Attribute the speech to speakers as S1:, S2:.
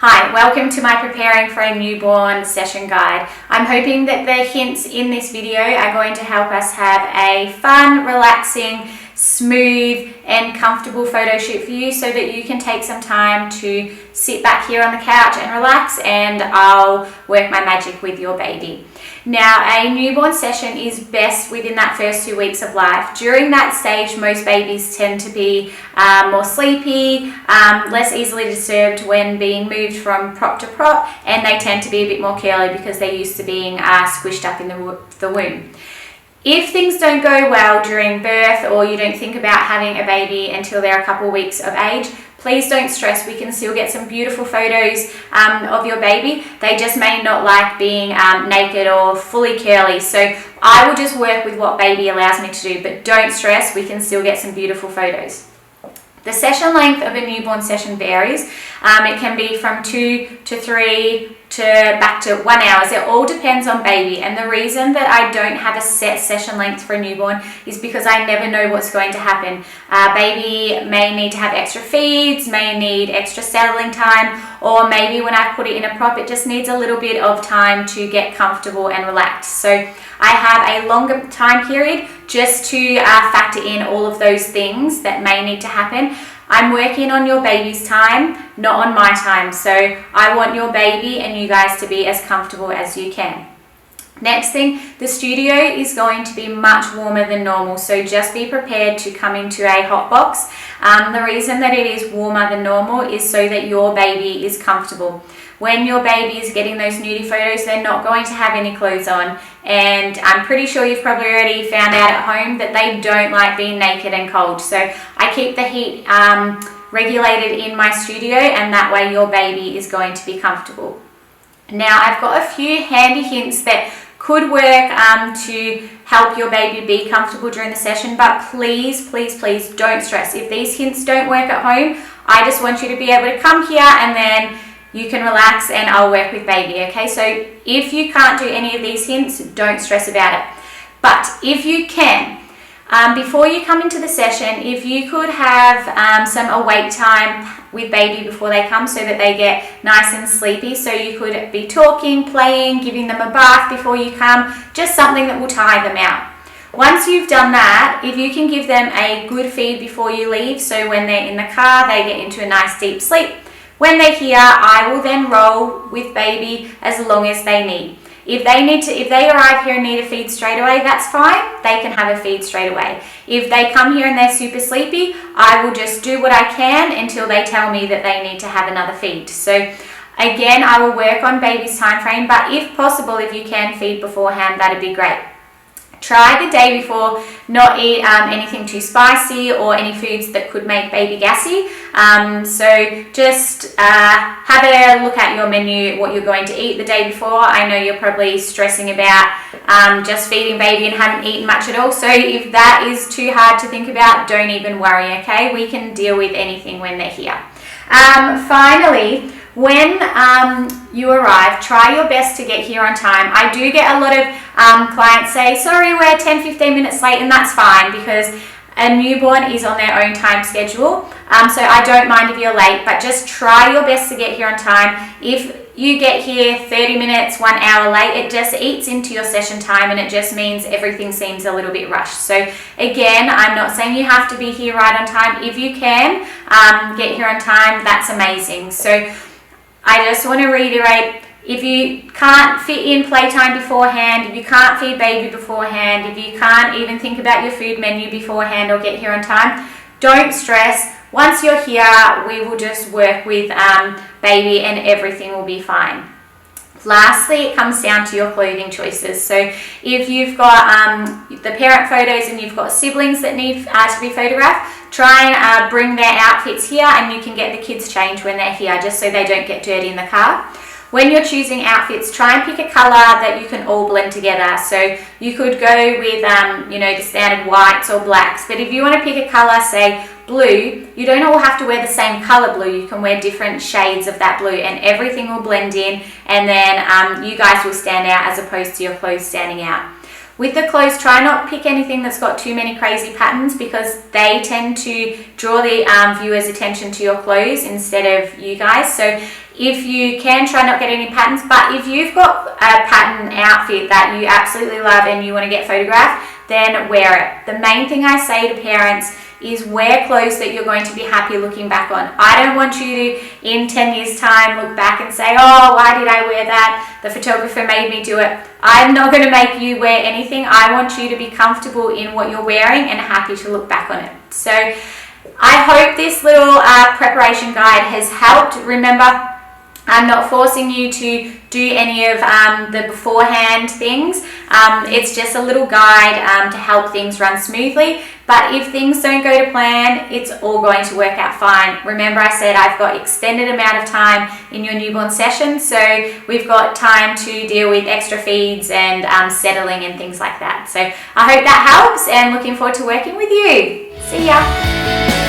S1: Hi, welcome to my preparing for a newborn session guide. I'm hoping that the hints in this video are going to help us have a fun, relaxing, smooth and comfortable photo shoot for you so that you can take some time to sit back here on the couch and relax, and I'll work my magic with your baby. Now, a newborn session is best within that first 2 weeks of life. During that stage, most babies tend to be more sleepy, less easily disturbed when being moved from prop to prop, and they tend to be a bit more curly because they're used to being squished up in the womb. If things don't go well during birth, or you don't think about having a baby until they're a couple of weeks of age, please don't stress. We can still get some beautiful photos of your baby. They just may not like being naked or fully curly. So I will just work with what baby allows me to do, but don't stress, we can still get some beautiful photos. The session length of a newborn session varies. It can be from 2 to 3 to back to 1 hour. It all depends on baby, and the reason that I don't have a set session length for a newborn is because I never know what's going to happen. Baby may need to have extra feeds, may need extra settling time, or maybe when I put it in a prop it just needs a little bit of time to get comfortable and relaxed. So I have a longer time period just to factor in all of those things that may need to happen. I'm working on your baby's time, not on my time. So I want your baby and you guys to be as comfortable as you can. Next thing, the studio is going to be much warmer than normal, so just be prepared to come into a hot box. The reason that it is warmer than normal is so that your baby is comfortable. When your baby is getting those nudie photos, they're not going to have any clothes on, and I'm pretty sure you've probably already found out at home that they don't like being naked and cold. So I keep the heat regulated in my studio, and that way your baby is going to be comfortable. Now, I've got a few handy hints that could work to help your baby be comfortable during the session, but please, please, please don't stress. If these hints don't work at home, I just want you to be able to come here and then you can relax and I'll work with baby, okay? So if you can't do any of these hints, don't stress about it. But if you can, before you come into the session, if you could have some awake time with baby before they come so that they get nice and sleepy. So you could be talking, playing, giving them a bath before you come, just something that will tire them out. Once you've done that, if you can give them a good feed before you leave, so when they're in the car, they get into a nice deep sleep. When they're here, I will then roll with baby as long as they need. If they arrive here and need a feed straight away, that's fine. They can have a feed straight away. If they come here and they're super sleepy, I will just do what I can until they tell me that they need to have another feed. So again, I will work on baby's time frame, but if possible, if you can feed beforehand, that'd be great. Try the day before not eat anything too spicy or any foods that could make baby gassy. So just have a look at your menu, what you're going to eat the day before. I know you're probably stressing about just feeding baby and haven't eaten much at all. So if that is too hard to think about, don't even worry, okay? We can deal with anything when they're here. Finally, when you arrive, try your best to get here on time. I do get a lot of clients say, sorry, we're 10-15 minutes late, and that's fine because a newborn is on their own time schedule. So I don't mind if you're late, but just try your best to get here on time. If you get here 30 minutes, 1 hour late, it just eats into your session time and it just means everything seems a little bit rushed. So again, I'm not saying you have to be here right on time. If you can get here on time, that's amazing. So I just want to reiterate, if you can't fit in playtime beforehand, if you can't feed baby beforehand, if you can't even think about your food menu beforehand or get here on time, don't stress. Once you're here, we will just work with baby and everything will be fine. Lastly, it comes down to your clothing choices. So if you've got the parent photos and you've got siblings that need to be photographed, try and bring their outfits here, and you can get the kids changed when they're here just so they don't get dirty in the car. When you're choosing outfits, try and pick a colour that you can all blend together. So you could go with the standard whites or blacks, but if you want to pick a colour, say blue, you don't all have to wear the same colour blue. You can wear different shades of that blue and everything will blend in, and then you guys will stand out as opposed to your clothes standing out. With the clothes, try not pick anything that's got too many crazy patterns because they tend to draw the viewer's attention to your clothes instead of you guys. So If you can, try not get any patterns, but if you've got a pattern outfit that you absolutely love and you want to get photographed, then wear it. The main thing I say to parents is wear clothes that you're going to be happy looking back on. I don't want you to, in 10 years time, look back and say, oh, why did I wear that? The photographer made me do it. I'm not going to make you wear anything. I want you to be comfortable in what you're wearing and happy to look back on it. So I hope this little preparation guide has helped. Remember, I'm not forcing you to do any of the beforehand things. It's just a little guide to help things run smoothly. But if things don't go to plan, it's all going to work out fine. Remember, I said I've got extended amount of time in your newborn session, so we've got time to deal with extra feeds and settling and things like that. So I hope that helps, and looking forward to working with you. See ya.